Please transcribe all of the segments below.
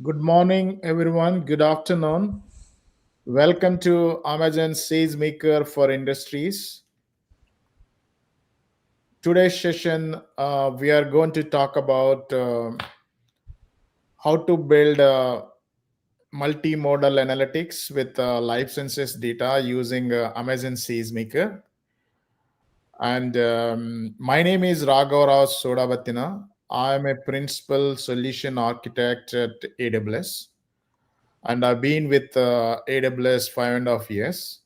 Good morning, everyone. Good afternoon. Welcome to Amazon SageMaker for Industries. Today's session, we are going to talk about how to build multi-modal analytics with life sciences data using Amazon SageMaker. And my name is Raghav Sodabatina. I am a principal solution architect at AWS. And I've been with AWS 5.5 years.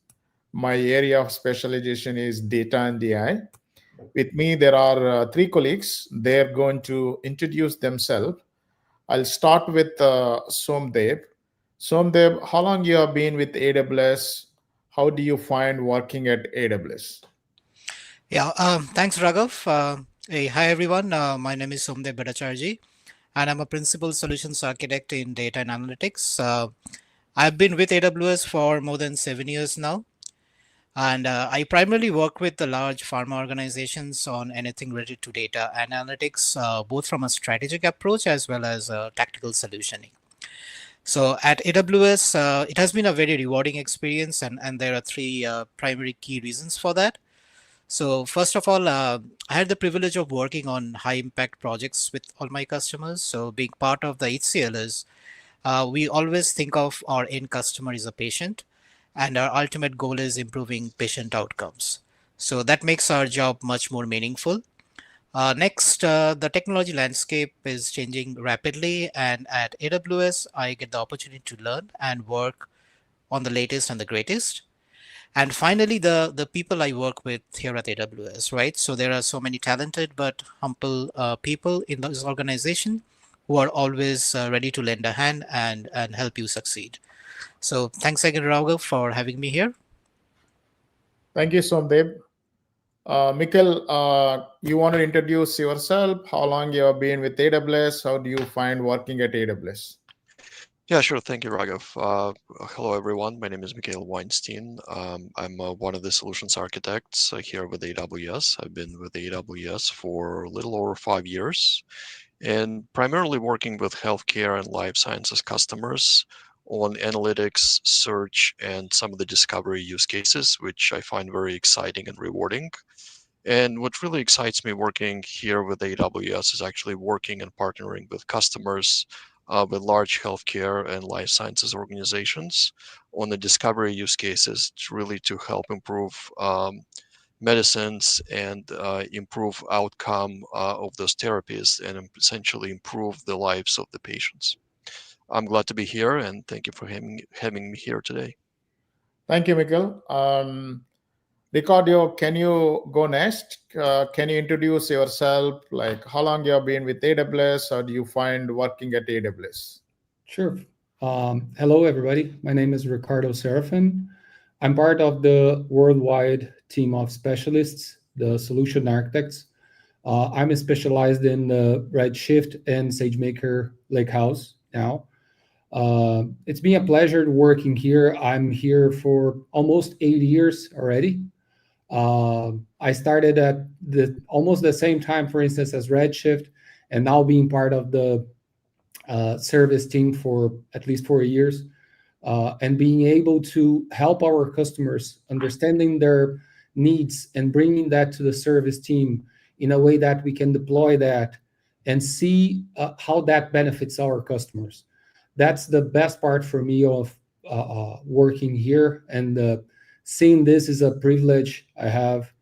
My area of specialization is data and AI. With me, there are three colleagues. They're going to introduce themselves. I'll start with Somdev. Somdev, how long you have been with AWS? How do you find working at AWS? Yeah, thanks, Raghav. Hey, hi, everyone. My name is Somdev Bhattacharjee, and I'm a principal solutions architect in data and analytics. I've been with AWS for more than 7 years now, and I primarily work with the large pharma organizations on anything related to data and analytics, both from a strategic approach as well as tactical solutioning. So at AWS, it has been a very rewarding experience, and there are three primary key reasons for that. So first of all, I had the privilege of working on high impact projects with all my customers. So being part of the HCL we always think of our end customer as a patient, and our ultimate goal is improving patient outcomes. So that makes our job much more meaningful. Next, the technology landscape is changing rapidly, and at AWS, I get the opportunity to learn and work on the latest and the greatest. And finally, the people I work with here at AWS, right? So there are so many talented but humble people in this organization who are always ready to lend a hand and help you succeed. So thanks again, Raghav, for having me here. Thank you, Somdev. Mikkel, you want to introduce yourself? How long you have been with AWS? How do you find working at AWS? Yeah, sure. Thank you, Raghav. Hello, everyone. My name is Mikhail Weinstein. I'm one of the solutions architects here with AWS. I've been with AWS for a little over 5 years and primarily working with healthcare and life sciences customers on analytics, search, and some of the discovery use cases, which I find very exciting and rewarding. And what really excites me working here with AWS is actually working and partnering with customers, with large healthcare and life sciences organizations on the discovery use cases to really to help improve medicines and improve outcome of those therapies and essentially improve the lives of the patients. I'm glad to be here and thank you for having me here today. Thank you, Mikkel. Ricardo, can you go next? Can you introduce yourself? Like how long you have been with AWS? How do you find working at AWS? Sure. Hello, everybody. My name is Ricardo Serafin. I'm part of the worldwide team of specialists, the solution architects. I'm specialized in Redshift and SageMaker Lakehouse now. It's been a pleasure working here. I'm here for almost 8 years already. I started at almost the same time, for instance, as Redshift, and now being part of the service team for at least 4 years, and being able to help our customers understanding their needs and bringing that to the service team in a way that we can deploy that and see how that benefits our customers. That's the best part for me of working here, and seeing this is a privilege I have.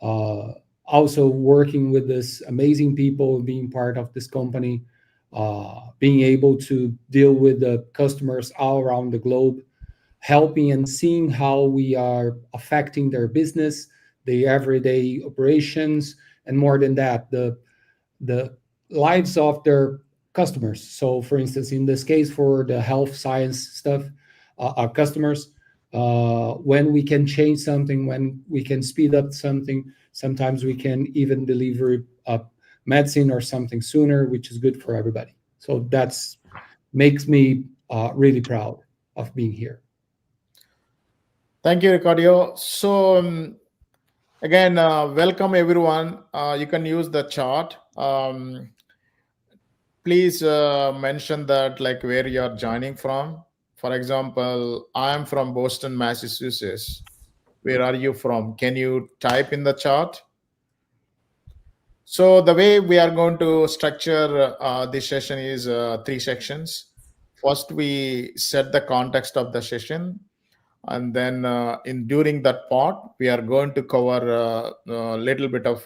Also working with this amazing people, being part of this company, being able to deal with the customers all around the globe, helping and seeing how we are affecting their business, the everyday operations, and more than that, the lives of their customers. So, for instance, in this case, for the health science stuff, our customers, when we can change something, when we can speed up something, sometimes we can even deliver a medicine or something sooner, which is good for everybody. So that's makes me really proud of being here. Thank you, Ricardo. So again, welcome everyone. You can use the chat. please mention that like where you are joining from. For example, I am from Boston, Massachusetts. Where are you from? Can you type in the chat? So the way we are going to structure this session is three sections. First, we set the context of the session, and then in during that part, we are going to cover a little bit of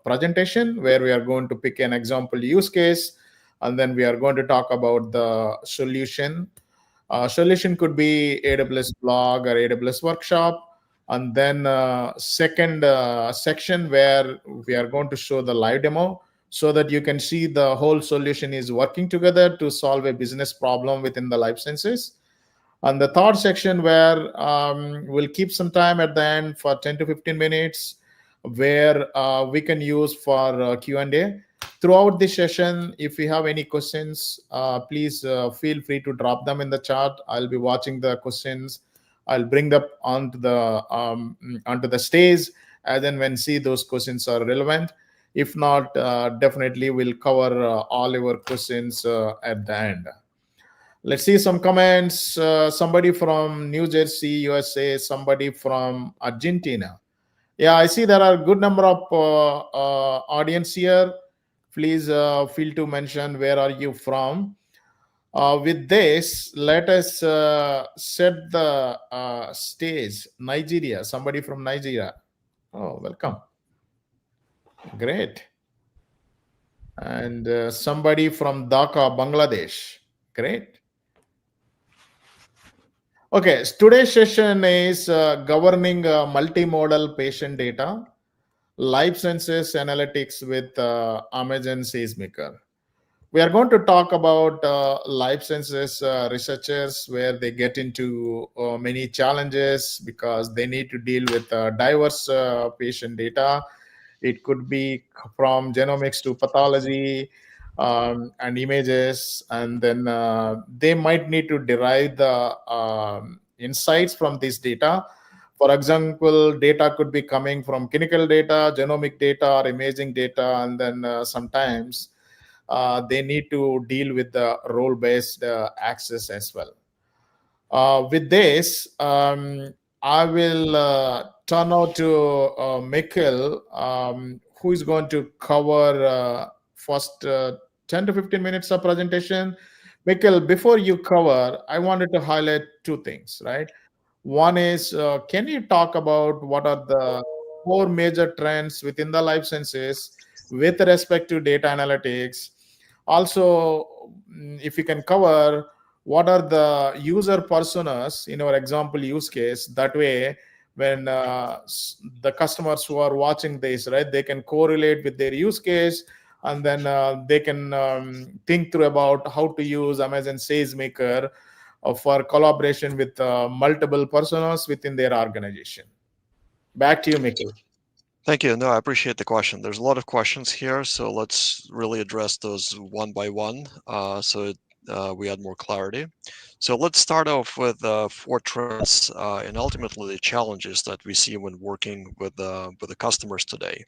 presentation where we are going to pick an example use case, and then we are going to talk about the solution. Solution could be AWS blog or AWS workshop, and then second section where we are going to show the live demo so that you can see the whole solution is working together to solve a business problem within the life sciences. And the third section where we'll keep some time at the end for 10 to 15 minutes where we can use for Q&A. Throughout this session, if you have any questions, please feel free to drop them in the chat. I'll be watching the questions. I'll bring them onto the stage as and when see those questions are relevant. If not, definitely we'll cover all your questions at the end. Let's see some comments. Somebody from New Jersey, USA, somebody from Argentina. Yeah, I see there are a good number of audience here. Please feel to mention where are you from. With this, let us set the stage. Nigeria, somebody from Nigeria. Oh, welcome. Great. And somebody from Dhaka, Bangladesh. Great. Okay, today's session is governing multimodal patient data, life sciences analytics with Amazon SageMaker. We are going to talk about life sciences researchers where they get into many challenges because they need to deal with diverse patient data. It could be from genomics to pathology and images, and then they might need to derive the insights from this data. For example, data could be coming from clinical data, genomic data, or imaging data, and then sometimes they need to deal with the role-based access as well. With this, I will turn out to Mikkel, who is going to cover first 10 to 15 minutes of presentation. Mikkel, before you cover, I wanted to highlight two things, right? One is, can you talk about what are the four major trends within the life sciences with respect to data analytics? Also, if you can cover what are the user personas in our example use case, that way when the customers who are watching this, right, they can correlate with their use case, and then they can think through about how to use Amazon SageMaker for collaboration with multiple personas within their organization. Back to you, Mikkel. Thank you. No, I appreciate the question. There's a lot of questions here, so let's really address those one by one so we add more clarity. So let's start off with four trends and ultimately the challenges that we see when working with the customers today.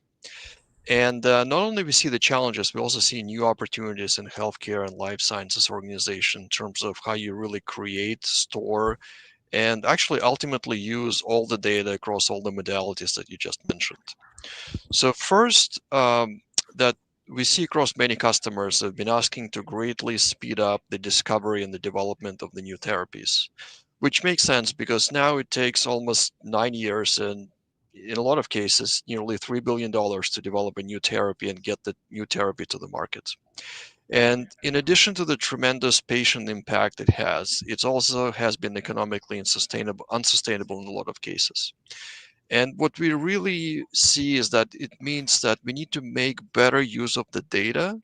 And not only we see the challenges, we also see new opportunities in healthcare and life sciences organization in terms of how you really create, store, and actually ultimately use all the data across all the modalities that you just mentioned. So first, that we see across many customers have been asking to greatly speed up the discovery and the development of the new therapies, which makes sense because now it takes almost 9 years and in a lot of cases, nearly $3 billion to develop a new therapy and get the new therapy to the market. And in addition to the tremendous patient impact it has, it also has been economically unsustainable in a lot of cases. And what we really see is that it means that we need to make better use of the data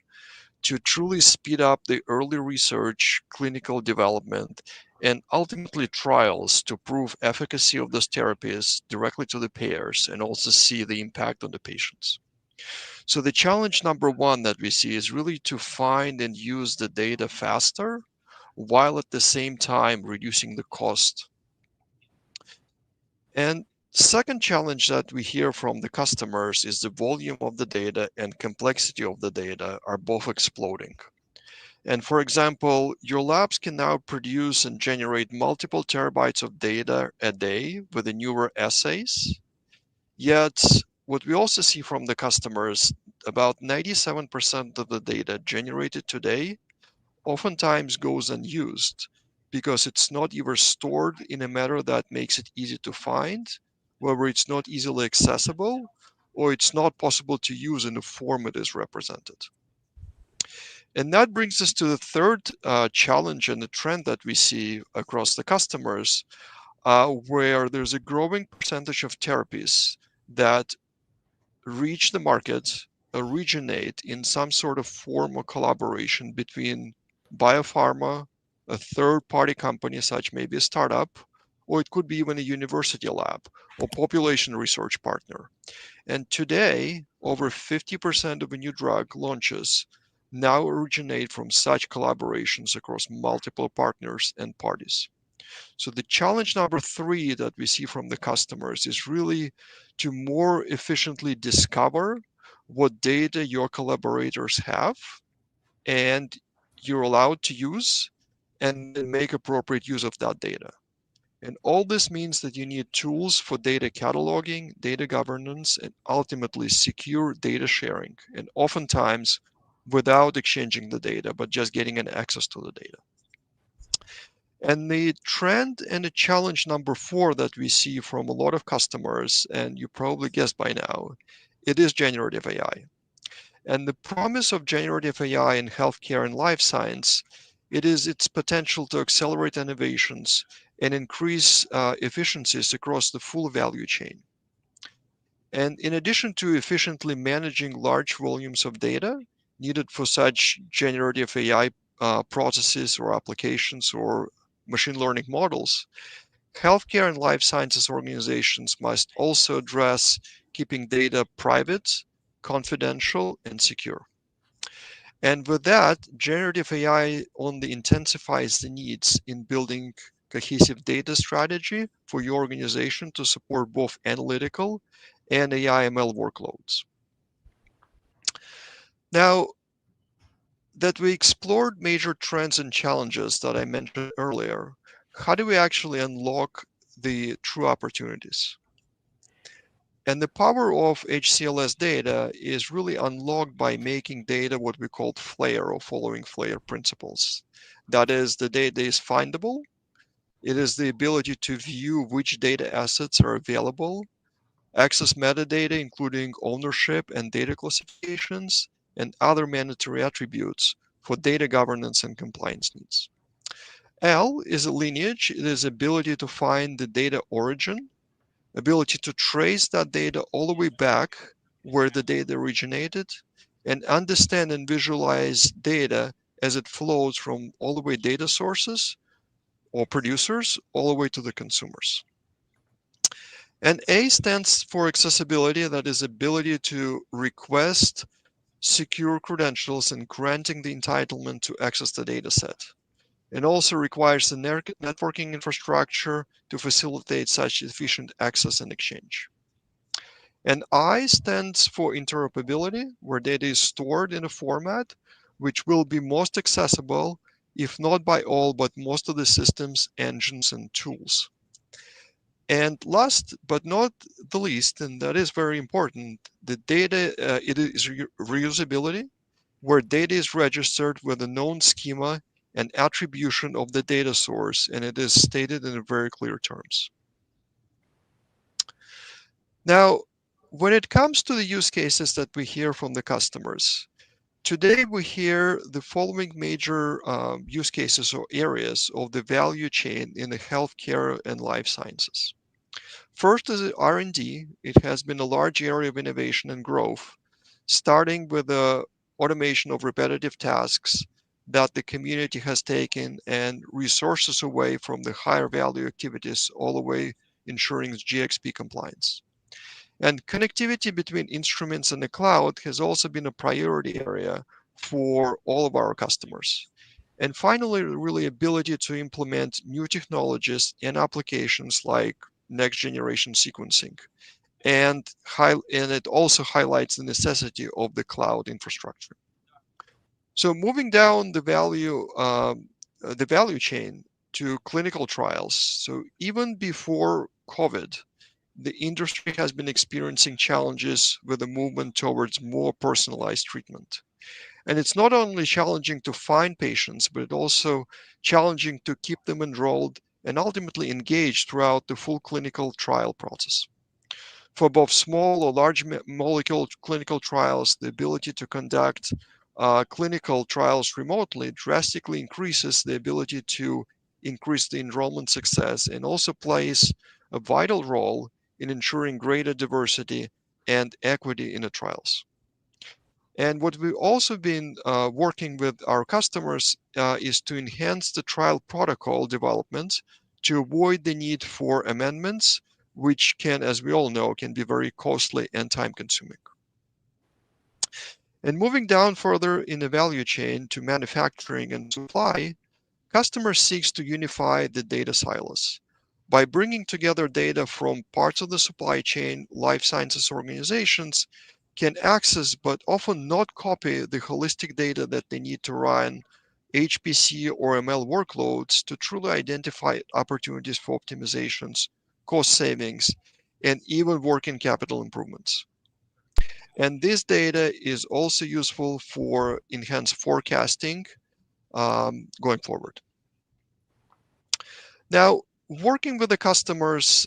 to truly speed up the early research, clinical development, and ultimately trials to prove efficacy of those therapies directly to the payers and also see the impact on the patients. So the challenge number one that we see is really to find and use the data faster while at the same time reducing the cost. And second challenge that we hear from the customers is the volume of the data and complexity of the data are both exploding. And for example, your labs can now produce and generate multiple terabytes of data a day with the newer assays. Yet, what we also see from the customers, about 97% of the data generated today oftentimes goes unused because it's not either stored in a manner that makes it easy to find, whether it's not easily accessible, or it's not possible to use in the form it is represented. And that brings us to the third challenge and the trend that we see across the customers, where there's a growing percentage of therapies that reach the market, originate in some sort of form of collaboration between biopharma, a third-party company, such maybe a startup, or it could be even a university lab or population research partner. And today, over 50% of new drug launches now originate from such collaborations across multiple partners and parties. So the challenge number 3 that we see from the customers is really to more efficiently discover what data your collaborators have and you're allowed to use, and then make appropriate use of that data. And all this means that you need tools for data cataloging, data governance, and ultimately secure data sharing, and oftentimes without exchanging the data, but just getting an access to the data. And the trend and the challenge number 4 that we see from a lot of customers, and you probably guessed by now, it is generative AI. And the promise of generative AI in healthcare and life science, it is its potential to accelerate innovations and increase efficiencies across the full value chain. And in addition to efficiently managing large volumes of data needed for such generative AI processes or applications or machine learning models, healthcare and life sciences organizations must also address keeping data private, confidential, and secure. And with that, generative AI only intensifies the needs in building cohesive data strategy for your organization to support both analytical and AI ML workloads. Now, that we explored major trends and challenges that I mentioned earlier, how do we actually unlock the true opportunities? And the power of HCLS data is really unlocked by making data what we call FLAIR, or following FLAIR principles. That is, the data is findable. It is the ability to view which data assets are available, access metadata, including ownership and data classifications, and other mandatory attributes for data governance and compliance needs. L is a lineage. It is ability to find the data origin, ability to trace that data all the way back where the data originated, and understand and visualize data as it flows from all the way data sources or producers all the way to the consumers. And A stands for accessibility, that is ability to request secure credentials and granting the entitlement to access the data set. It also requires the networking infrastructure to facilitate such efficient access and exchange. And I stands for interoperability, where data is stored in a format which will be most accessible, if not by all, but most of the systems, engines, and tools. And last but not the least, and that is very important, the data, it is reusability, where data is registered with a known schema and attribution of the data source, and it is stated in very clear terms. Now, when it comes to the use cases that we hear from the customers, today we hear the following major use cases or areas of the value chain in the healthcare and life sciences. First is R&D. It has been a large area of innovation and growth, starting with the automation of repetitive tasks that the community has taken and resources away from the higher value activities, all the way ensuring GXP compliance. And connectivity between instruments and the cloud has also been a priority area for all of our customers. And finally, really ability to implement new technologies and applications like next generation sequencing. And it also highlights the necessity of the cloud infrastructure. So moving down the value chain to clinical trials. So even before COVID, the industry has been experiencing challenges with the movement towards more personalized treatment. And it's not only challenging to find patients, but it's also challenging to keep them enrolled and ultimately engaged throughout the full clinical trial process. For both small or large molecule clinical trials, the ability to conduct clinical trials remotely drastically increases the ability to increase the enrollment success and also plays a vital role in ensuring greater diversity and equity in the trials. And what we've also been working with our customers is to enhance the trial protocol development to avoid the need for amendments, which can, as we all know, can be very costly and time consuming. And moving down further in the value chain to manufacturing and supply, customers seeks to unify the data silos. By bringing together data from parts of the supply chain, life sciences organizations can access but often not copy the holistic data that they need to run HPC or ML workloads to truly identify opportunities for optimizations, cost savings, and even working capital improvements. And this data is also useful for enhanced forecasting going forward. Now, working with the customers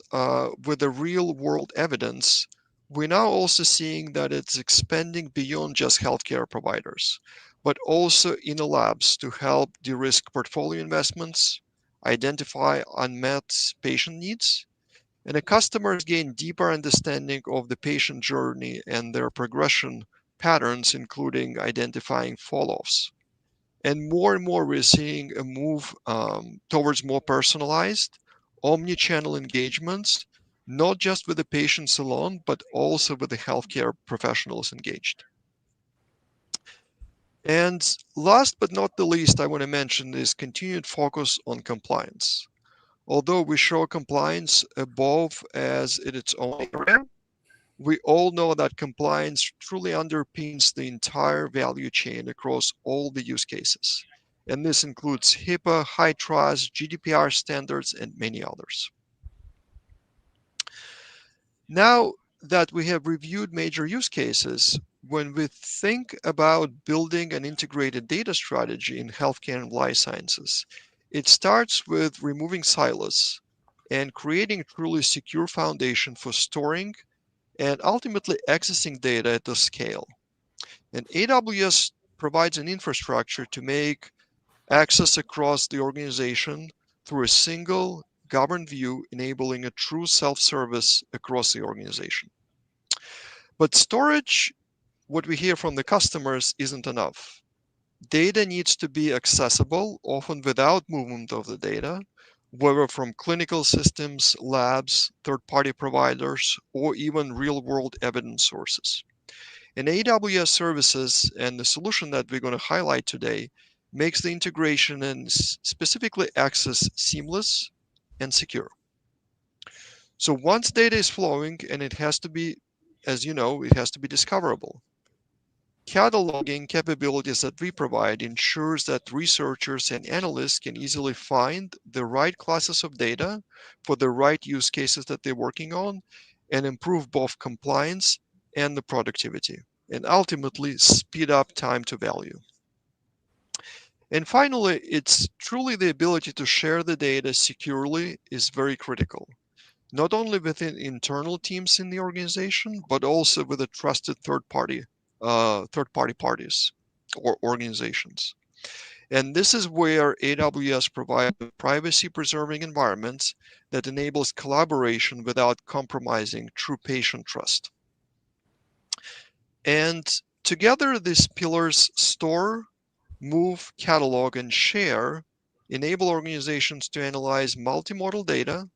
with the real world evidence, we're now also seeing that it's expanding beyond just healthcare providers, but also in the labs to help de-risk portfolio investments, identify unmet patient needs, and the customers gain deeper understanding of the patient journey and their progression patterns, including identifying fall-offs. And more, we're seeing a move towards more personalized, omni-channel engagements, not just with the patients alone, but also with the healthcare professionals engaged. And last but not the least, I want to mention is continued focus on compliance. Although we show compliance above as in its own area, we all know that compliance truly underpins the entire value chain across all the use cases. And this includes HIPAA, high trust, GDPR standards, and many others. Now that we have reviewed major use cases, when we think about building an integrated data strategy in healthcare and life sciences, it starts with removing silos and creating a truly secure foundation for storing and ultimately accessing data at the scale. And AWS provides an infrastructure to make access across the organization through a single governed view, enabling a true self-service across the organization. But storage, what we hear from the customers, isn't enough. Data needs to be accessible, often without movement of the data, whether from clinical systems, labs, third-party providers, or even real-world evidence sources. And AWS services and the solution that we're going to highlight today makes the integration and specifically access seamless and secure. So once data is flowing, and it has to be, as you know, it has to be discoverable. Cataloging capabilities that we provide ensures that researchers and analysts can easily find the right classes of data for the right use cases that they're working on and improve both compliance and the productivity, and ultimately speed up time to value. And finally, it's truly the ability to share the data securely is very critical, not only within internal teams in the organization, but also with the trusted third-party parties or organizations. And this is where AWS provides privacy-preserving environments that enables collaboration without compromising true patient trust. And together, these pillars store, move, catalog, and share enable organizations to analyze multimodal data,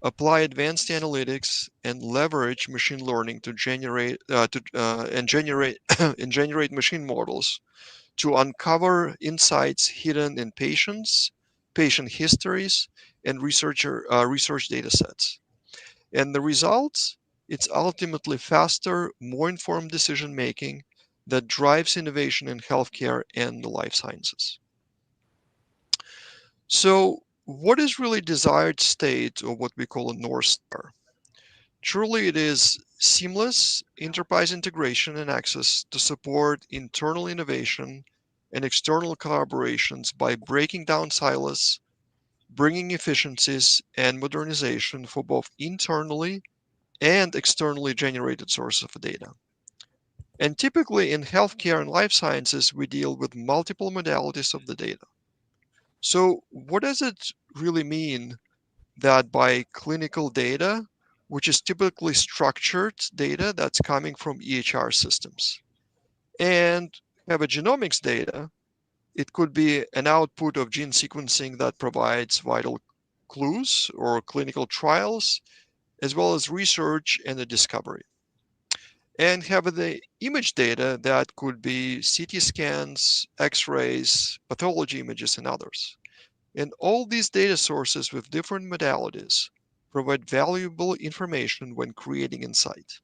apply advanced analytics, and leverage machine learning to generate and generate machine models to uncover insights hidden in patients, patient histories, and research data sets. And the results, it's ultimately faster, more informed decision making that drives innovation in healthcare and the life sciences. So what is really desired state, or what we call a North Star? Truly, it is seamless enterprise integration and access to support internal innovation and external collaborations by breaking down silos, bringing efficiencies and modernization for both internally and externally generated sources of data. And typically in healthcare and life sciences, we deal with multiple modalities of the data. So, what does it really mean that by clinical data, which is typically structured data that's coming from EHR systems, and have a genomics data, it could be an output of gene sequencing that provides vital clues or clinical trials, as well as research and the discovery. And have the image data that could be CT scans, X-rays, pathology images, and others. And all these data sources with different modalities provide valuable information when creating insight.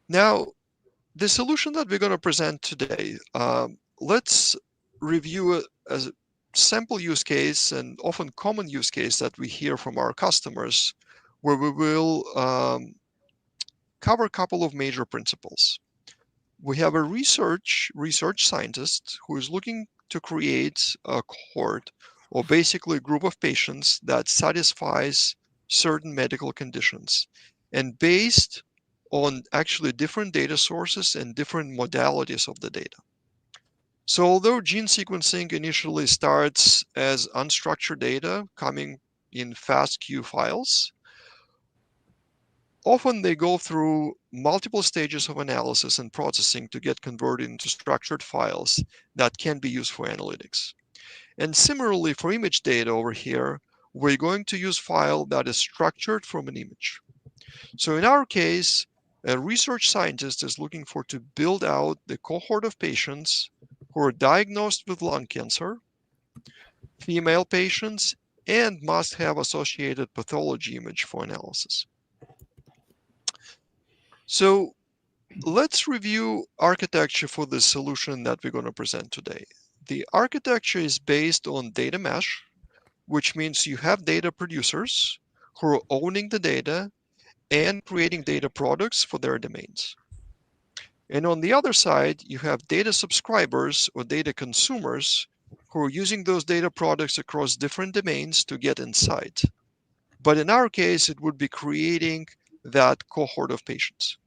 Now, the solution that we're going to present today, let's review a sample use case and often common use case that we hear from our customers, where we will cover a couple of major principles. We have a research scientist who is looking to create a cohort, or basically a group of patients that satisfies certain medical conditions, and based on actually different data sources and different modalities of the data. So although gene sequencing initially starts as unstructured data coming in FASTQ files, often they go through multiple stages of analysis and processing to get converted into structured files that can be used for analytics. And similarly for image data over here, we're going to use file that is structured from an image. So in our case, a research scientist is looking for to build out the cohort of patients who are diagnosed with lung cancer, female patients, and must have associated pathology image for analysis. So let's review architecture for the solution that we're going to present today. The architecture is based on data mesh, which means you have data producers who are owning the data and creating data products for their domains. And on the other side, you have data subscribers or data consumers who are using those data products across different domains to get insight. But in our case, it would be creating that cohort of patients.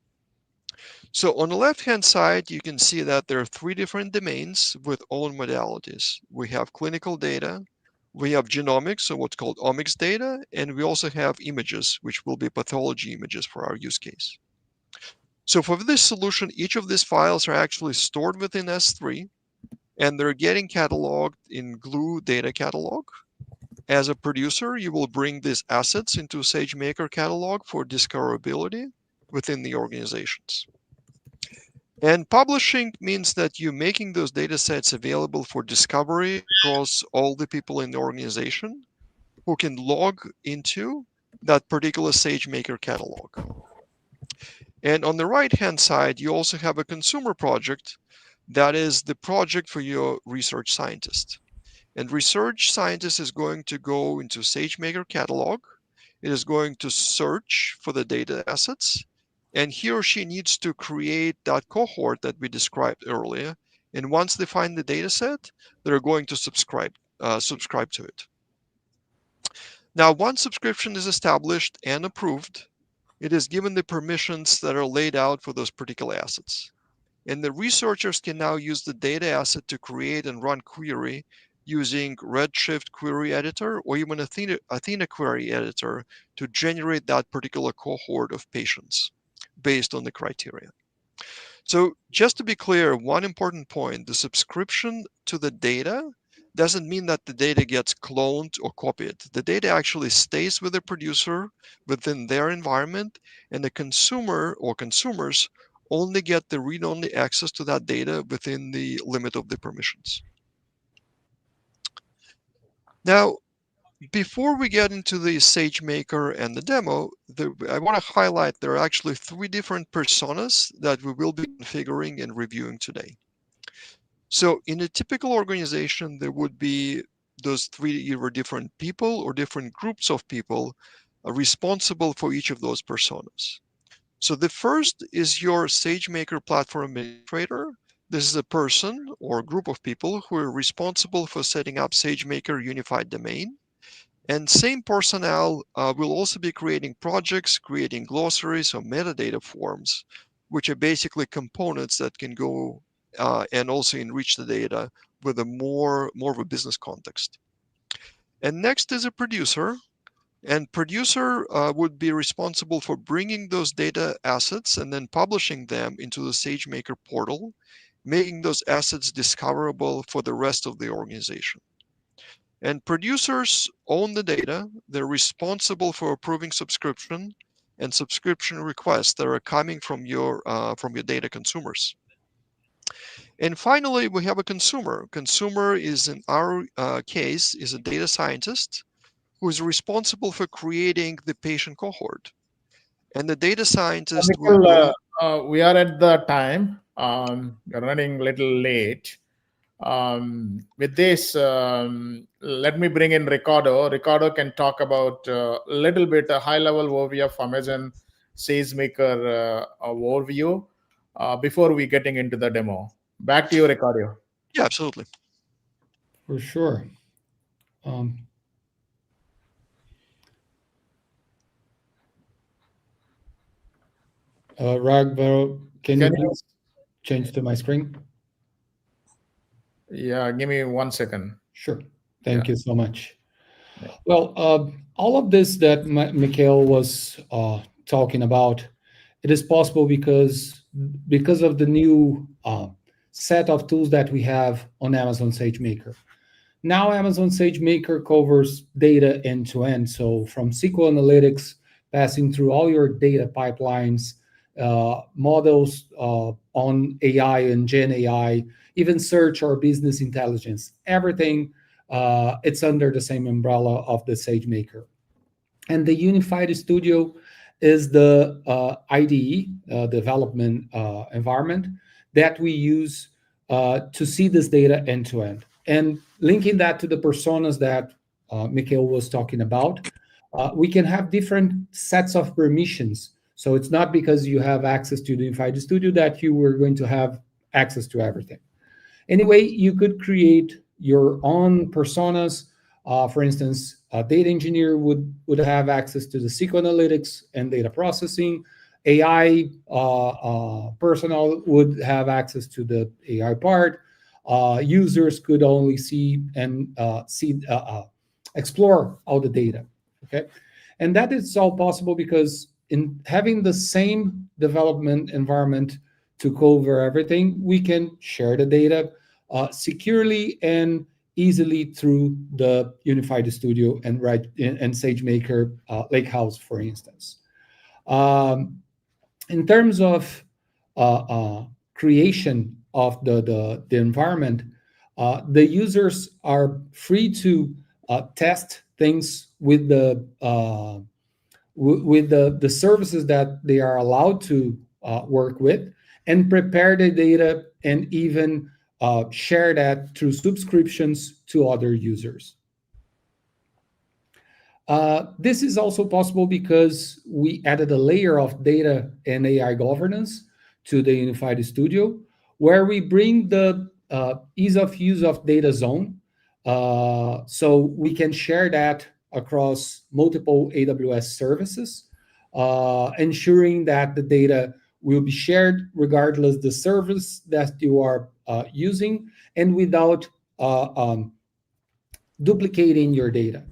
So on the left-hand side, you can see that there are three different domains with own modalities. We have clinical data, we have genomics, so what's called omics data, and we also have images, which will be pathology images for our use case. So for this solution, each of these files are actually stored within S3, and they're getting cataloged in Glue data catalog. As a producer, you will bring these assets into SageMaker catalog for discoverability within the organizations. And publishing means that you're making those data sets available for discovery across all the people in the organization who can log into that particular SageMaker catalog. And on the right-hand side, you also have a consumer project that is the project for your research scientist. And research scientist is going to go into SageMaker catalog. It is going to search for the data assets, and he or she needs to create that cohort that we described earlier. And once they find the data set, they're going to subscribe to it. Now, once subscription is established and approved, it is given the permissions that are laid out for those particular assets. And the researchers can now use the data asset to create and run query using Redshift query editor or even Athena query editor to generate that particular cohort of patients based on the criteria. So just to be clear, one important point, the subscription to the data doesn't mean that the data gets cloned or copied. The data actually stays with the producer within their environment, and the consumer or consumers only get the read-only access to that data within the limit of the permissions. Now, Before we get into the SageMaker and the demo, I want to highlight there are actually 3 different personas that we will be configuring and reviewing today. So in a typical organization, there would be those 3 either different people or different groups of people responsible for each of those personas. So the first is your SageMaker platform administrator. This is a person or group of people who are responsible for setting up SageMaker unified domain. And same personnel will also be creating projects, creating glossaries or metadata forms, which are basically components that can go and also enrich the data with a more of a business context. And next is a producer. And producer would be responsible for bringing those data assets and then publishing them into the SageMaker portal, making those assets discoverable for the rest of the organization. And producers own the data. They're responsible for approving subscription and subscription requests that are coming from your data consumers. And finally, we have a consumer. Consumer is, in our case, is a data scientist who is responsible for creating the patient cohort. And the data scientist will go. We are at the time. We're running a little late. With this, let me bring in Ricardo. Ricardo can talk about a little bit a high-level overview of Amazon SageMaker overview before we getting into the demo. Back to you, Ricardo. Yeah, absolutely. For sure. Raghav, can you please change to my screen? Yeah, give me 1 second. Sure. Thank you so much. Yeah. Well, all of this that Mikhail was talking about, it is possible because of the new set of tools that we have on Amazon SageMaker. Now Amazon SageMaker covers data end to end. So from SQL Analytics, passing through all your data pipelines, models on AI and Gen AI, even search or business intelligence, everything, it's under the same umbrella of the SageMaker. And the Unified Studio is the IDE, development environment, that we use to see this data end to end. And linking that to the personas that Mikhail was talking about, we can have different sets of permissions. So it's not because you have access to the Unified Studio that you were going to have access to everything. Anyway, you could create your own personas. For instance, a data engineer would have access to the SQL Analytics and data processing. AI personnel would have access to the AI part. Users could only see and explore all the data. Okay, and that is all possible because in having the same development environment to cover everything, we can share the data securely and easily through the Unified Studio and SageMaker Lakehouse, for instance. In terms of creation of the environment, the users are free to test things with the services that they are allowed to work with, and prepare the data and even share that through subscriptions to other users. This is also possible because we added a layer of data and AI governance to the Unified Studio, where we bring the ease of use of data zone, so we can share that across multiple AWS services, ensuring that the data will be shared regardless the service that you are using, and without duplicating your data.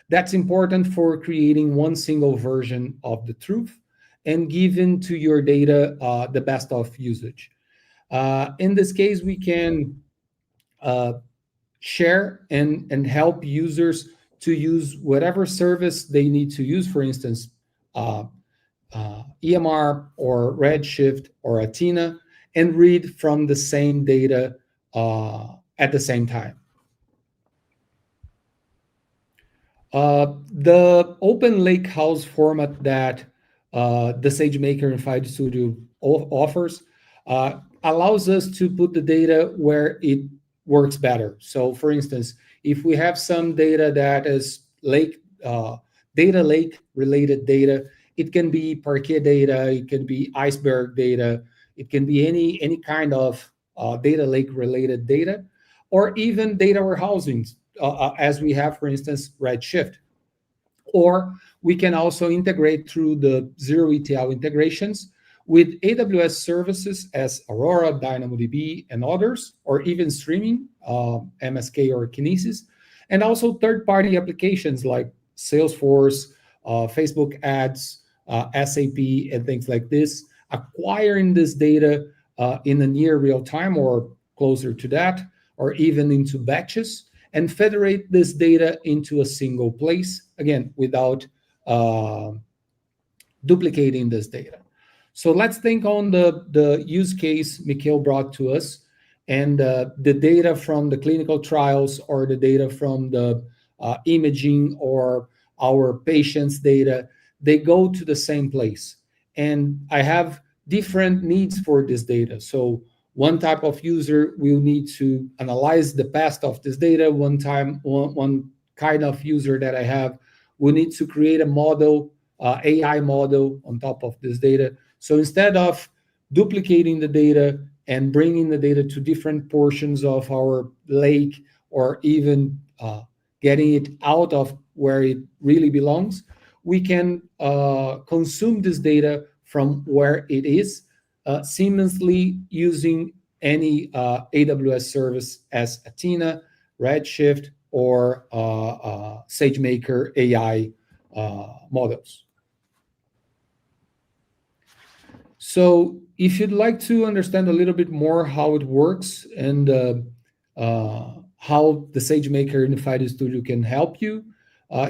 That's important for creating one single version of the truth and giving to your data the best of usage. In this case, we can share and help users to use whatever service they need to use, for instance, EMR or Redshift or Athena, and read from the same data at the same time. The open lakehouse format that the SageMaker and File Studio offers allows us to put the data where it works better. So, for instance, if we have some data that is data lake related data, it can be Parquet data, it can be iceberg data, it can be any kind of data lake related data, or even data warehousing, as we have, for instance, Redshift. Or we can also integrate through the zero ETL integrations with AWS services as Aurora, DynamoDB, and others, or even streaming, MSK or Kinesis, and also third-party applications like Salesforce, Facebook ads, SAP, and things like this, acquiring this data in a near real time or closer to that, or even into batches, and federate this data into a single place, again, without duplicating this data. So let's think on the use case Mikhail brought to us, and the data from the clinical trials or the data from the imaging or our patients' data, they go to the same place. And I have different needs for this data. So one type of user will need to analyze the past of this data. One kind of user that I have will need to create a model, AI model on top of this data. So instead of duplicating the data and bringing the data to different portions of our lake, or even getting it out of where it really belongs, we can consume this data from where it is, seamlessly using any AWS service as Athena, Redshift, or SageMaker AI models. So if you'd like to understand a little bit more how it works and how the SageMaker Unified Studio can help you,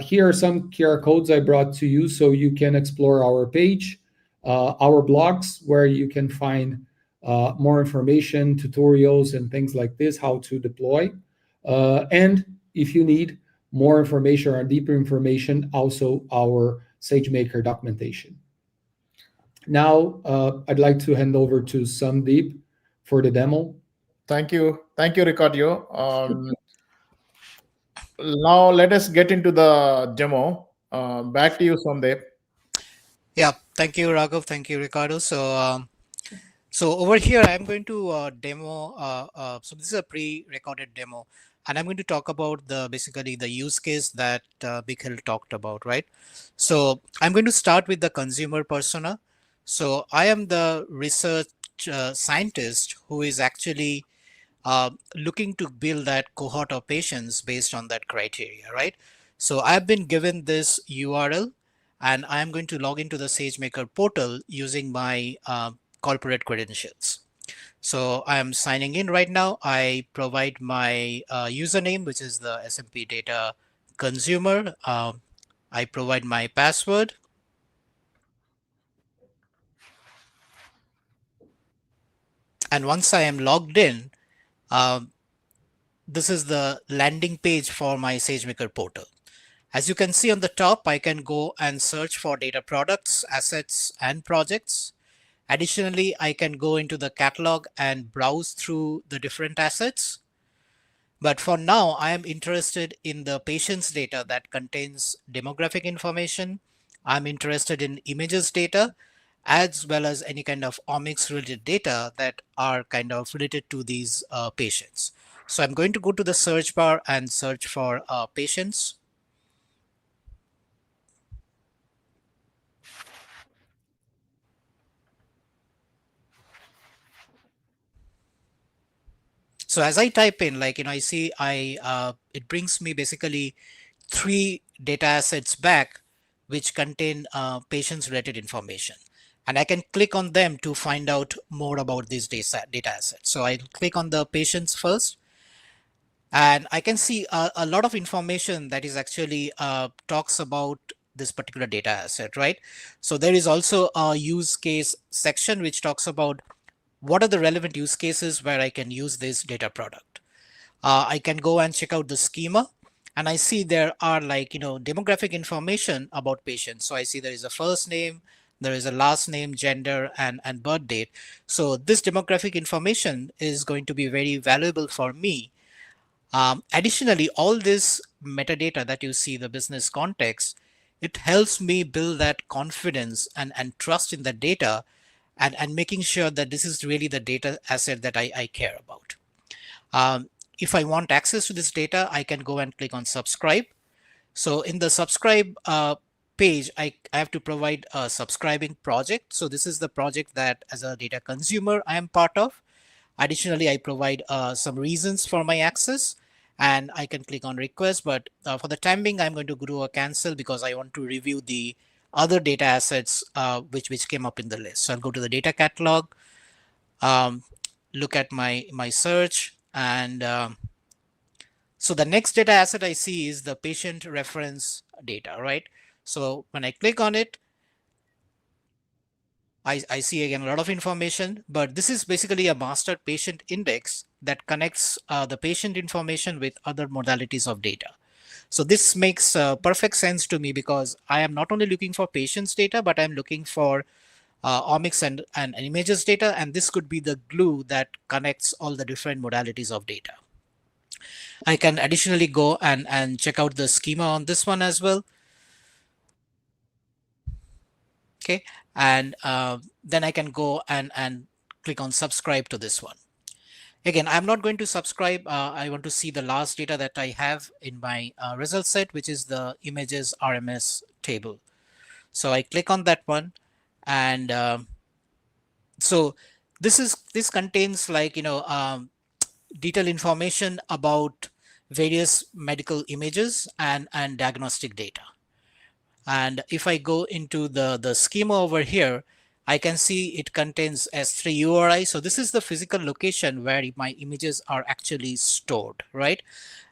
here are some QR codes I brought to you so you can explore our page, our blogs, where you can find more information, tutorials, and things like this, how to deploy. And if you need more information or deeper information, also our SageMaker documentation. Now, I'd like to hand over to Sandeep for the demo. Thank you, Ricardo. Now let us get into the demo. Back to you, Sandeep. Yeah, thank you, Raghav. Thank you, Ricardo. So over here, I'm going to demo. So this is a pre-recorded demo, and I'm going to talk about basically the use case that Mikhail talked about, right? So I'm going to start with the consumer persona. So I am the research scientist who is actually looking to build that cohort of patients based on that criteria, right? So I've been given this URL, and I'm going to log into the SageMaker portal using my corporate credentials. So I'm signing in right now. I provide my username, which is the SMP data consumer. I provide my password. And once I am logged in, this is the landing page for my SageMaker portal. As you can see on the top, I can go and search for data products, assets, and projects. Additionally, I can go into the catalog and browse through the different assets. But for now, I am interested in the patient's data that contains demographic information. I'm interested in images data, as well as any kind of omics related data that are kind of related to these patients. So I'm going to go to the search bar and search for patients. So as I type in, I see it brings me basically 3 data assets back, which contain patients related information. And I can click on them to find out more about these data assets. So I click on the patients first, and I can see a lot of information that is actually talks about this particular data asset, right? So there is also a use case section which talks about what are the relevant use cases where I can use this data product. I can go and check out the schema, and I see there are demographic information about patients. So I see there is a first name, there is a last name, gender, and birth date. So this demographic information is going to be very valuable for me. Additionally, all this metadata that you see, the business context, it helps me build that confidence and trust in the data, and making sure that this is really the data asset that I care about. If I want access to this data, I can go and click on subscribe. So in the subscribe page, I have to provide a subscribing project. So this is the project that as a data consumer, I am part of. Additionally, I provide some reasons for my access, and I can click on request. But for the time being, I'm going to do a cancel because I want to review the other data assets which came up in the list. So I'll go to the data catalog, look at my search, and so the next data asset I see is the patient reference data, right? So when I click on it, I see again a lot of information, but this is basically a master patient index that connects the patient information with other modalities of data. So this makes perfect sense to me because I am not only looking for patients data, but I'm looking for omics and images data, and this could be the glue that connects all the different modalities of data. I can additionally go and check out the schema on this one as well. Okay, and then I can go and click on subscribe to this one. Again, I'm not going to subscribe. I want to see the last data that I have in my result set, which is the images RMS table. So I click on that one, and so this contains detailed information about various medical images and diagnostic data. And if I go into the schema over here, I can see it contains S3 URI. So this is the physical location where my images are actually stored, right?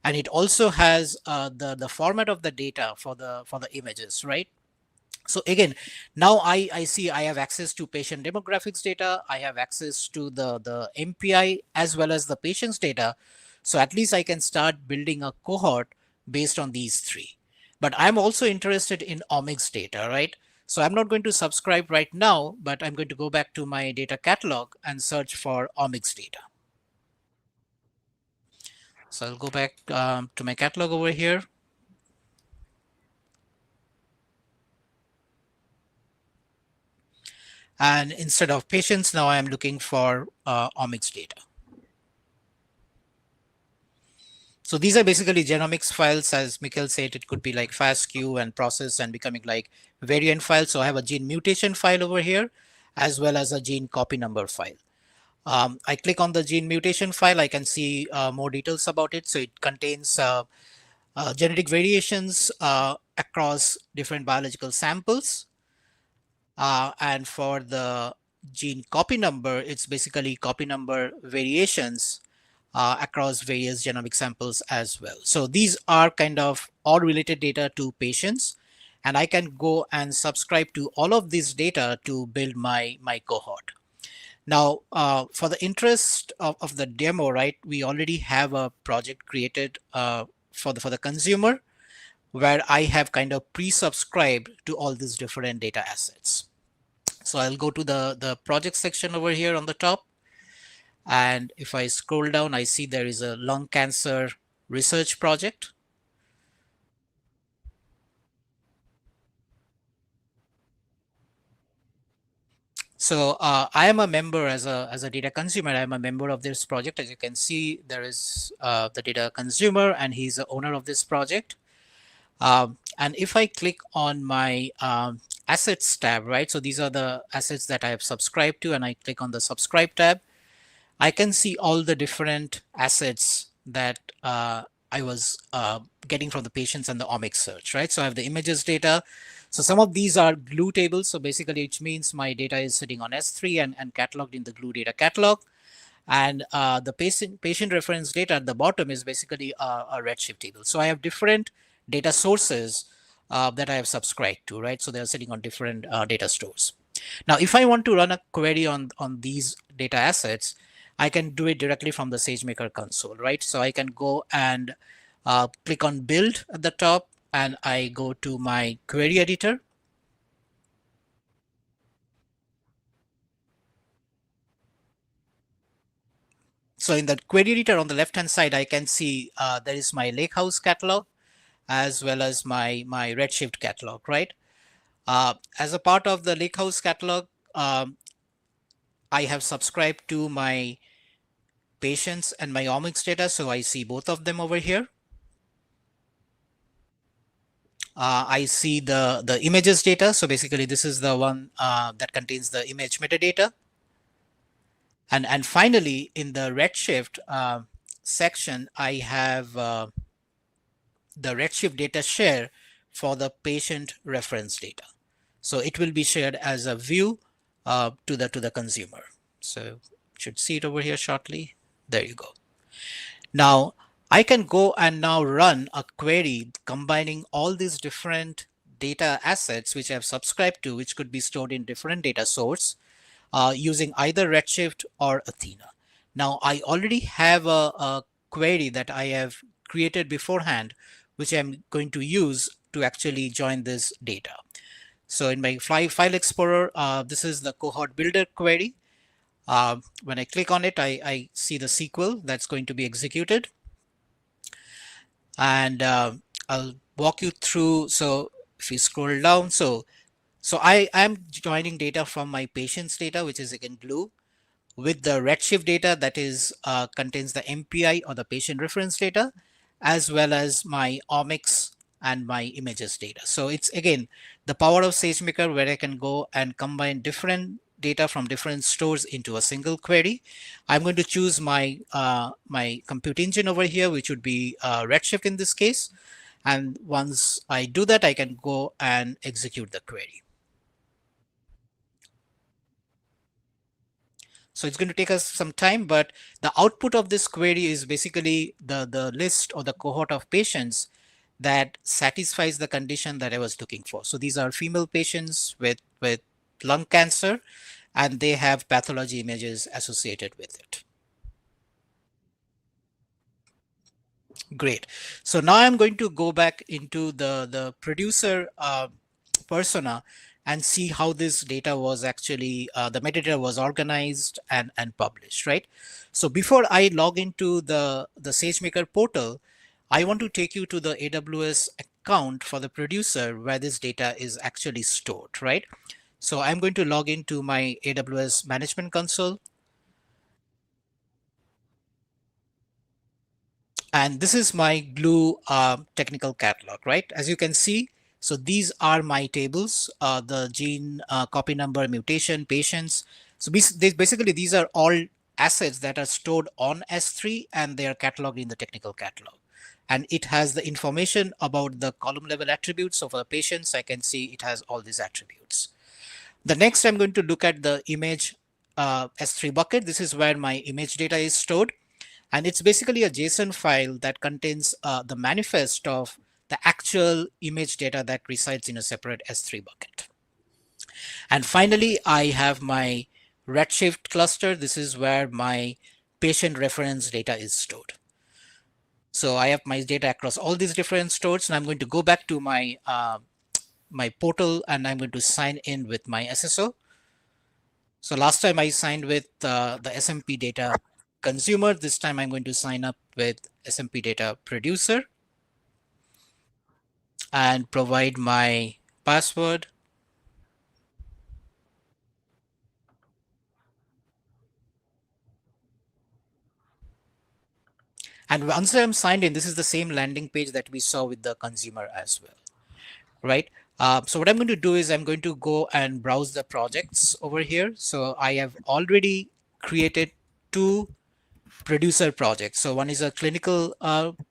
And it also has the format of the data for the images, right? So again, now I see I have access to patient demographics data. I have access to the MPI as well as the patient's data. So at least I can start building a cohort based on these three. But I'm also interested in omics data, right? So I'm not going to subscribe right now, but I'm going to go back to my data catalog and search for omics data. So I'll go back to my catalog over here. And instead of patients, now I'm looking for omics data. So these are basically genomics files. As Mikhail said, it could be like FASTQ and process and becoming like variant files. So I have a gene mutation file over here, as well as a gene copy number file. I click on the gene mutation file. I can see more details about it. So it contains genetic variations across different biological samples. And for the gene copy number, it's basically copy number variations across various genomic samples as well. So these are kind of all related data to patients, and I can go and subscribe to all of this data to build my cohort. Now, for the interest of the demo, right, we already have a project created for the consumer where I have kind of pre-subscribed to all these different data assets. So I'll go to the project section over here on the top. And if I scroll down, I see there is a lung cancer research project. So I am a member as a data consumer. I am a member of this project. As you can see, there is the data consumer, and he's the owner of this project. And if I click on my assets tab, right? So these are the assets that I have subscribed to, and I click on the subscribe tab. I can see all the different assets that I was getting from the patients and the omics search, right? So I have the images data. So some of these are glue tables. So basically, it means my data is sitting on S3 and cataloged in the glue data catalog. And the patient reference data at the bottom is basically a Redshift table. So I have different data sources that I have subscribed to, right? So they're sitting on different data stores. Now, if I want to run a query on these data assets, I can do it directly from the SageMaker console, right? So I can go and click on build at the top, and I go to my query editor. So in the query editor on the left hand side, I can see there is my Lakehouse catalog as well as my Redshift catalog, right? As a part of the Lakehouse catalog, I have subscribed to my patients and my omics data, so I see both of them over here. I see the images data. So basically this is the one that contains the image metadata. And finally, in the Redshift section, I have the Redshift data share for the patient reference data. So it will be shared as a view to the consumer. So should see it over here shortly. There you go. Now I can go and now run a query combining all these different data assets which I have subscribed to, which could be stored in different data source using either Redshift or Athena. Now I already have a query that I have created beforehand, which I'm going to use to actually join this data. So in my file explorer, this is the cohort builder query. When I click on it, I see the SQL that's going to be executed. And I'll walk you through. So if you scroll down, so I am joining data from my patient's data, which is again blue, with the Redshift data that is contains the MPI or the patient reference data, as well as my omics and my images data. So it's again the power of SageMaker, where I can go and combine different data from different stores into a single query. I'm going to choose my my compute engine over here, which would be Redshift in this case. And once I do that, I can go and execute the query. So it's going to take us some time, but the output of this query is basically the list or the cohort of patients that satisfies the condition that I was looking for. So these are female patients with lung cancer, and they have pathology images associated with it. Great. So now I'm going to go back into the producer persona and see how this data was actually, the metadata was organized and published, right? So before I log into the SageMaker portal, I want to take you to the AWS account for the producer where this data is actually stored, right? So I'm going to log into my AWS Management Console. And this is my Glue technical catalog, right? As you can see, so these are my tables, the gene, copy number, mutation, patients. So basically, these are all assets that are stored on S3 and they are cataloged in the technical catalog. And it has the information about the column level attributes. So for the patients, I can see it has all these attributes. The next, I'm going to look at the image S3 bucket. This is where my image data is stored. And it's basically a JSON file that contains the manifest of the actual image data that resides in a separate S3 bucket. And finally, I have my Redshift cluster. This is where my patient reference data is stored. So I have my data across all these different stores, and I'm going to go back to my my portal, and I'm going to sign in with my SSO. So last time I signed with the SMP data consumer. This time I'm going to sign up with SMP data producer and provide my password. And once I'm signed in, this is the same landing page that we saw with the consumer as well, right? So what I'm going to do is I'm going to go and browse the projects over here. So I have already created two producer projects. So one is a clinical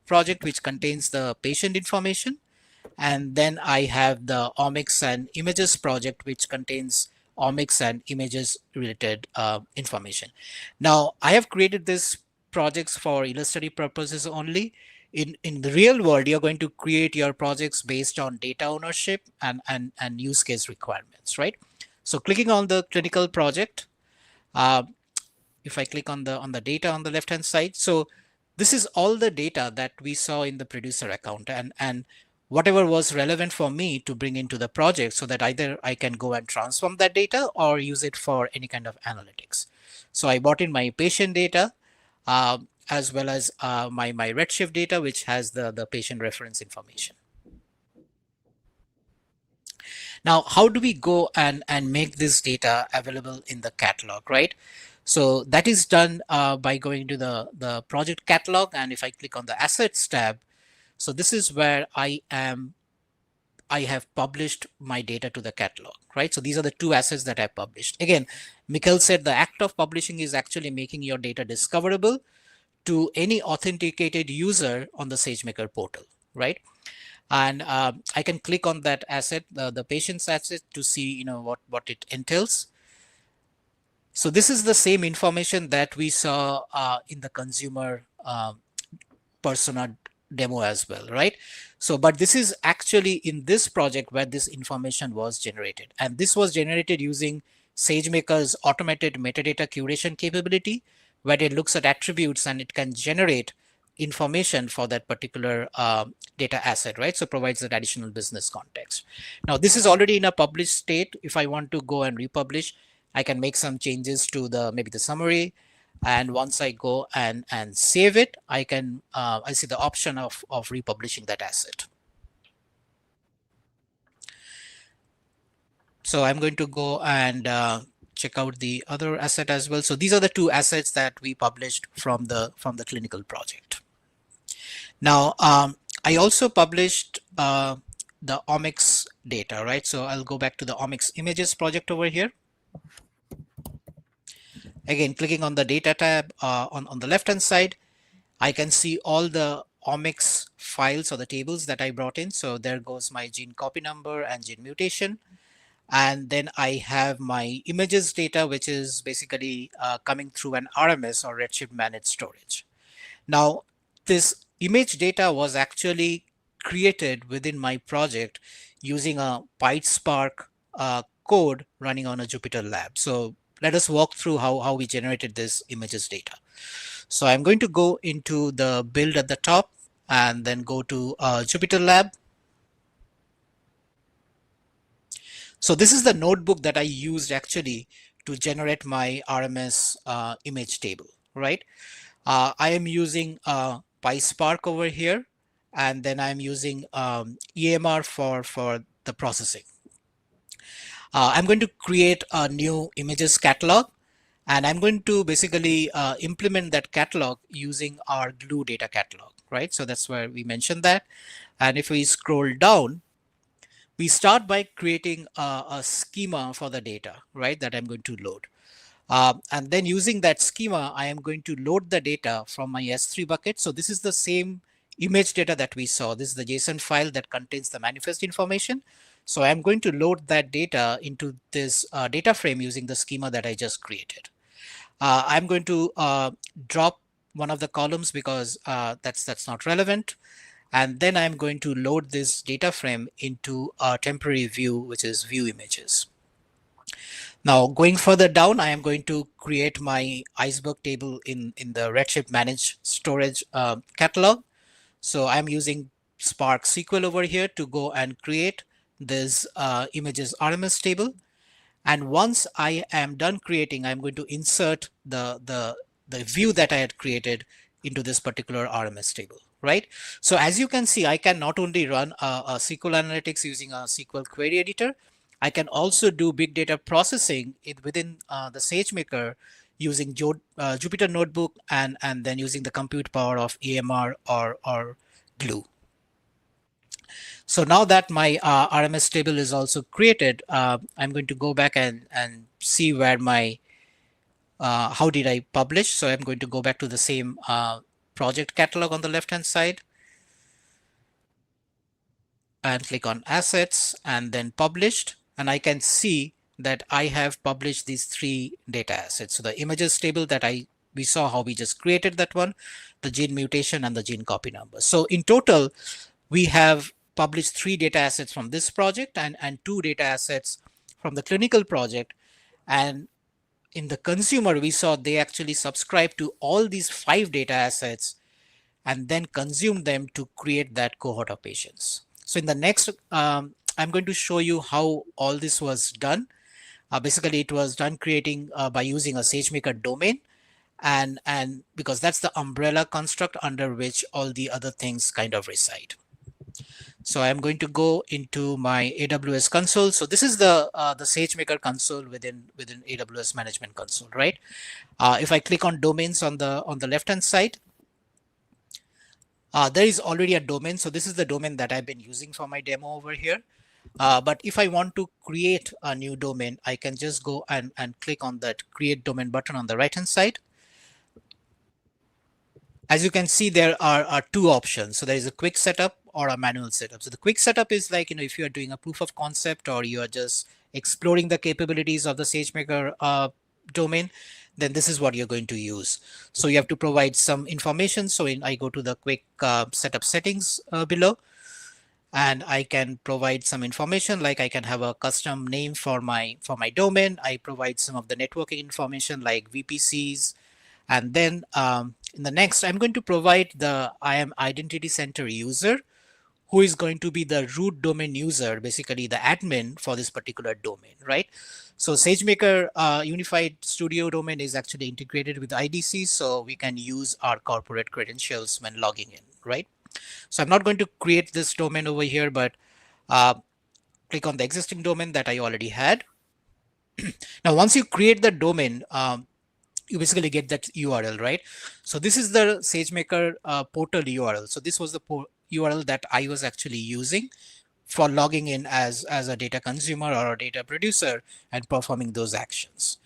project which contains the patient information, and then I have the omics and images project which contains omics and images related information. Now I have created this projects for illustrative purposes only. In the real world, you're going to create your projects based on data ownership and use case requirements, right? So clicking on the clinical project, if I click on the data on the left hand side, so this is all the data that we saw in the producer account, and whatever was relevant for me to bring into the project, so that either I can go and transform that data or use it for any kind of analytics. So I brought in my patient data, as well as my Redshift data, which has the patient reference information. Now, how do we go and make this data available in the catalog, right? So that is done by going to the project catalog. And if I click on the assets tab, so this is where I have published my data to the catalog, right? So these are the two assets that I published. Again, Mikhail said the act of publishing is actually making your data discoverable to any authenticated user on the SageMaker portal, right? And I can click on that asset, the patient's asset, to see what it entails. So this is the same information that we saw in the consumer persona demo as well, right? So, but this is actually in this project where this information was generated, and this was generated using SageMaker's automated metadata curation capability, where it looks at attributes and it can generate information for that particular data asset, right? So provides that additional business context. Now, this is already in a published state. If I want to go and republish, I can make some changes to maybe the summary. And once I go and save it, I can I see the option of republishing that asset. So I'm going to go and check out the other asset as well. So these are the two assets that we published from the clinical project. Now, I also published the omics data, right? So I'll go back to the omics images project over here. Again, clicking on the data tab on the left hand side, I can see all the omics files or the tables that I brought in. So there goes my gene copy number and gene mutation. And then I have my images data, which is basically coming through an RMS or Redshift managed storage. Now, this image data was actually created within my project using a PySpark code running on a Jupyter lab. So let us walk through how we generated this images data. So I'm going to go into the build at the top and then go to Jupyter lab. So this is the notebook that I used actually to generate my RMS image table, right? I am using PySpark over here, and then I'm using EMR for the processing. I'm going to create a new images catalog, and I'm going to basically implement that catalog using our glue data catalog, right? So that's where we mentioned that. And if we scroll down, we start by creating a schema for the data, right, that I'm going to load. And then using that schema, I am going to load the data from my S3 bucket. So this is the same image data that we saw. This is the JSON file that contains the manifest information. So I'm going to load that data into this data frame using the schema that I just created. I'm going to drop one of the columns because that's not relevant. And then I'm going to load this data frame into a temporary view, which is view images. Now, going further down, I am going to create my iceberg table in the Redshift managed storage catalog. So I'm using Spark SQL over here to go and create this images RMS table. And once I am done creating, I'm going to insert the view that I had created into this particular RMS table, right? So as you can see, I can not only run a SQL analytics using a SQL query editor, I can also do big data processing within the SageMaker using Jupyter Notebook and then using the compute power of EMR or Glue. So now that my RMS table is also created, I'm going to go back and see where my, how did I publish? So I'm going to go back to the same project catalog on the left-hand side and click on assets and then published. And I can see that I have published these three data assets. So the images table that we saw how we just created that one, the gene mutation and the gene copy number. So in total, we have published 3 data assets from this project and 2 data assets from the clinical project. And in the consumer, we saw they actually subscribe to all these 5 data assets and then consume them to create that cohort of patients. So in the next, I'm going to show you how all this was done. Basically, it was done creating by using a SageMaker domain, and because that's the umbrella construct under which all the other things kind of reside. So I'm going to go into my AWS console. So this is the SageMaker console within AWS Management Console, right? If I click on domains on the left hand side, there is already a domain. So this is the domain that I've been using for my demo over here. But if I want to create a new domain, I can just go and click on that create domain button on the right hand side. As you can see, there are two options. So there is a quick setup or a manual setup. So the quick setup is like, if you are doing a proof of concept or you are just exploring the capabilities of the SageMaker domain, then this is what you're going to use. So you have to provide some information. So I go to the quick setup settings below, and I can provide some information, like I can have a custom name for my domain. I provide some of the networking information like VPCs. And then in the next, I'm going to provide the IAM identity center user, who is going to be the root domain user, basically the admin for this particular domain, right? So SageMaker Unified Studio domain is actually integrated with IDC, so we can use our corporate credentials when logging in, right? So I'm not going to create this domain over here, but click on the existing domain that I already had. Now, once you create the domain, you basically get that URL, right? So this is the SageMaker portal URL. So this was the URL that I was actually using for logging in as a data consumer or a data producer and performing those actions.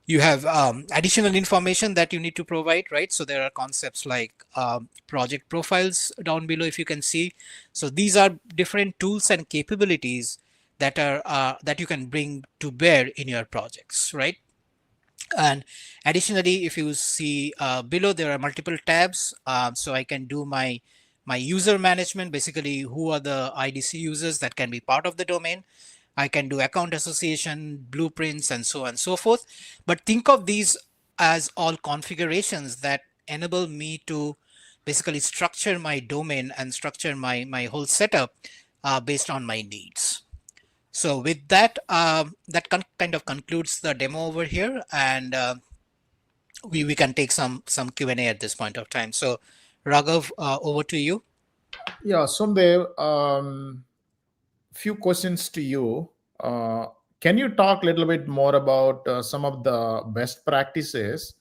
You have additional information that you need to provide, right? So there are concepts like project profiles down below, if you can see. So these are different tools and capabilities that are that you can bring to bear in your projects, right? And additionally, if you see below, there are multiple tabs. So I can do my user management, basically who are the IDC users that can be part of the domain. I can do account association, blueprints, and so on and so forth. But think of these as all configurations that enable me to basically structure my domain and structure my whole setup based on my needs. So with that, that kind of concludes the demo over here, and we can take some Q&A at this point of time. So Raghav, over to you. Yeah, Somdev, few questions to you. Can you talk a little bit more about some of the best practices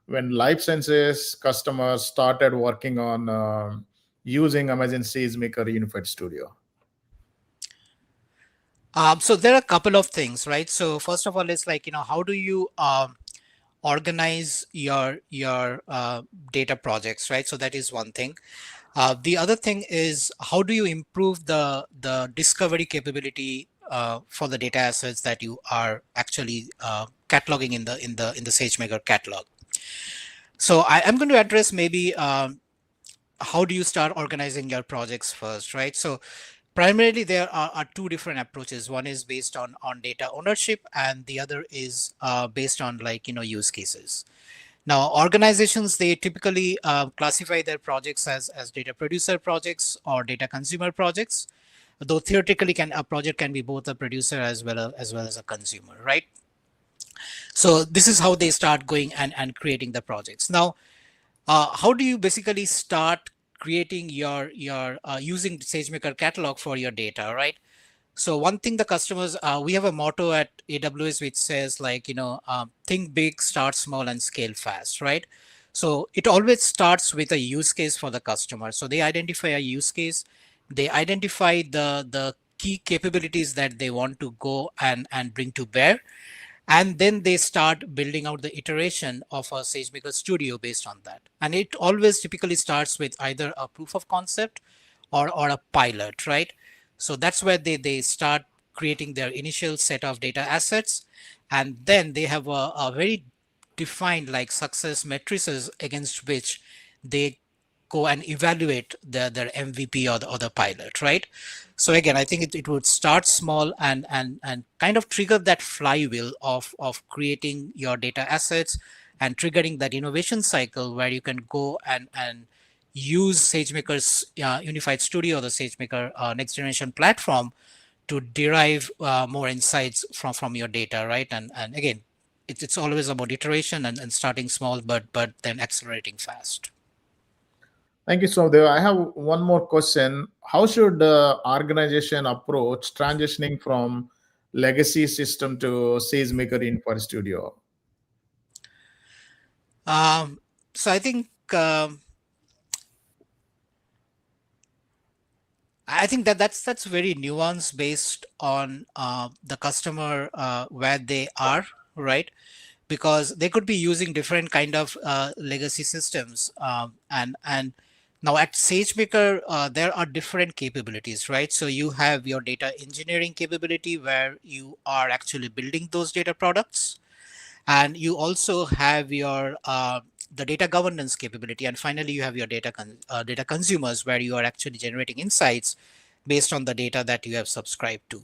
when life sciences customers started working on using Amazon SageMaker Unified Studio? So there are a couple of things, right? So first of all, it's like, how do you organize your data projects, right? So that is one thing. The other thing is, how do you improve the discovery capability for the data assets that you are actually cataloging in the SageMaker catalog? So I'm going to address maybe how do you start organizing your projects first, right? So primarily there are two different approaches. One is based on data ownership, and the other is based on use cases. Now, organizations, they typically classify their projects as data producer projects or data consumer projects, though theoretically a project can be both a producer as well as a consumer, right? So this is how they start going and creating the projects. Now, how do you basically start creating your using SageMaker catalog for your data, right? So one thing the customers, we have a motto at AWS which says think big, start small, and scale fast, right? So it always starts with a use case for the customer. So they identify a use case, they identify the key capabilities that they want to go and bring to bear, and then they start building out the iteration of a SageMaker Studio based on that. And it always typically starts with either a proof of concept or a pilot, right? So that's where they start creating their initial set of data assets, and then they have a very defined success matrices against which they go and evaluate their MVP or the pilot, right? So again, I think it would start small and kind of trigger that flywheel of creating your data assets and triggering that innovation cycle where you can go and use SageMaker's Unified Studio, the SageMaker next generation platform, to derive more insights from your data, right? And again, it's always about iteration and starting small, but then accelerating fast. Thank you, Somdev. I have one more question. How should the organization approach transitioning from legacy system to SageMaker Info Studio? So I think that's very nuanced based on the customer where they are, right? Because they could be using different kind of legacy systems, and now at SageMaker there are different capabilities, right? So you have your data engineering capability where you are actually building those data products, and you also have your the data governance capability, and finally you have your data consumers where you are actually generating insights based on the data that you have subscribed to.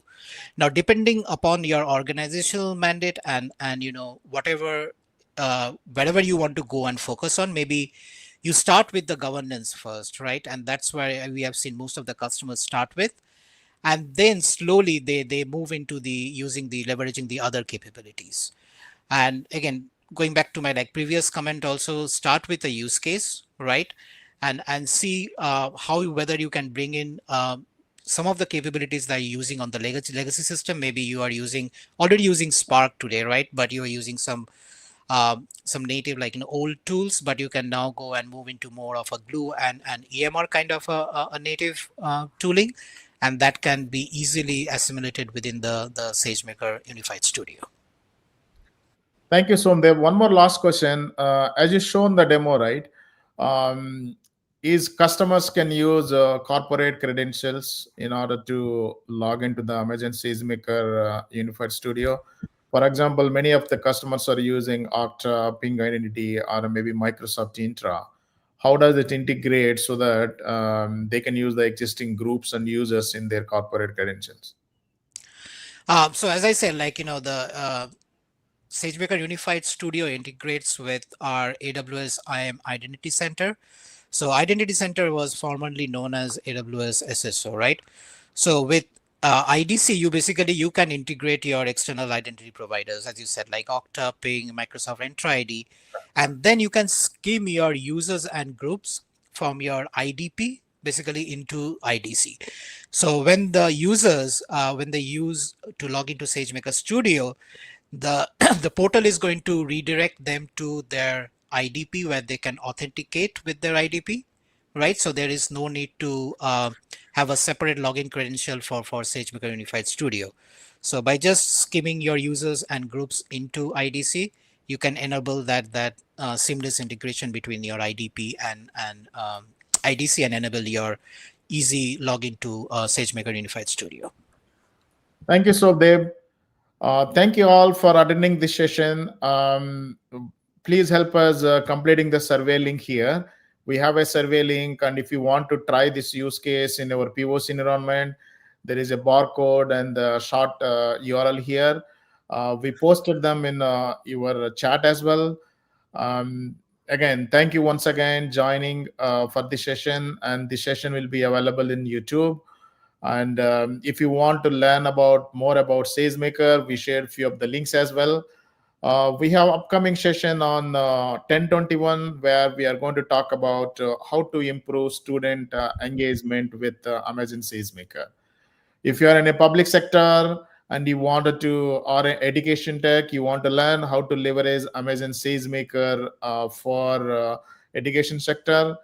Now, depending upon your organizational mandate and whatever wherever you want to go and focus on, maybe you start with the governance first, right? And that's where we have seen most of the customers start with, and then slowly they move into the using the leveraging the other capabilities. And again, going back to my previous comment, also start with a use case, right? And see how whether you can bring in some of the capabilities that you're using on the legacy system. Maybe you are already using Spark today, right? But you are using some native old tools, but you can now go and move into more of a Glue and EMR kind of a native tooling, and that can be easily assimilated within the SageMaker Unified Studio. Thank you, Somdev. One more last question. As you shown the demo, right? Is customers can use corporate credentials in order to log into the Amazon SageMaker Unified Studio? For example, many of the customers are using Okta, Ping Identity, or maybe Microsoft Intra. How does it integrate so that they can use the existing groups and users in their corporate credentials? So as I said, the SageMaker Unified Studio integrates with our AWS IAM Identity Center. So Identity Center was formerly known as AWS SSO, right? So with IDC, you can integrate your external identity providers, as you said, like Okta, Ping, Microsoft Entra ID, and then you can skim your users and groups from your IDP basically into IDC. So when the users, when they use to log into SageMaker Studio, the the portal is going to redirect them to their IDP where they can authenticate with their IDP, right? So there is no need to have a separate login credential for SageMaker Unified Studio. So by just skimming your users and groups into IDC, you can enable that seamless integration between your IDP and IDC and enable your easy login to SageMaker Unified Studio. Thank you, Sobdev. Thank you all for attending this session. Please help us completing the survey link here. We have a survey link, and if you want to try this use case in our POC environment, there is a barcode and a short URL here. We posted them in your chat as well. Again, thank you once again joining for this session, and this session will be available in YouTube. And if you want to learn more about SageMaker, we shared a few of the links as well. We have upcoming session on 10/21 where we are going to talk about how to improve student engagement with Amazon SageMaker. If you are in a public sector and you wanted to, or an education tech, you want to learn how to leverage Amazon SageMaker for education sector,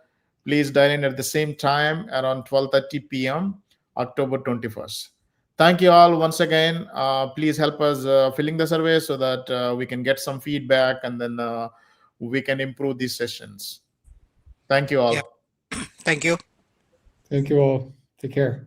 please dial in at the same time around 12:30 p.m. October 21st. Thank you all once again. Please help us filling the survey so that we can get some feedback and then we can improve these sessions. Thank you all. Yep. Thank you. Thank you all. Take care.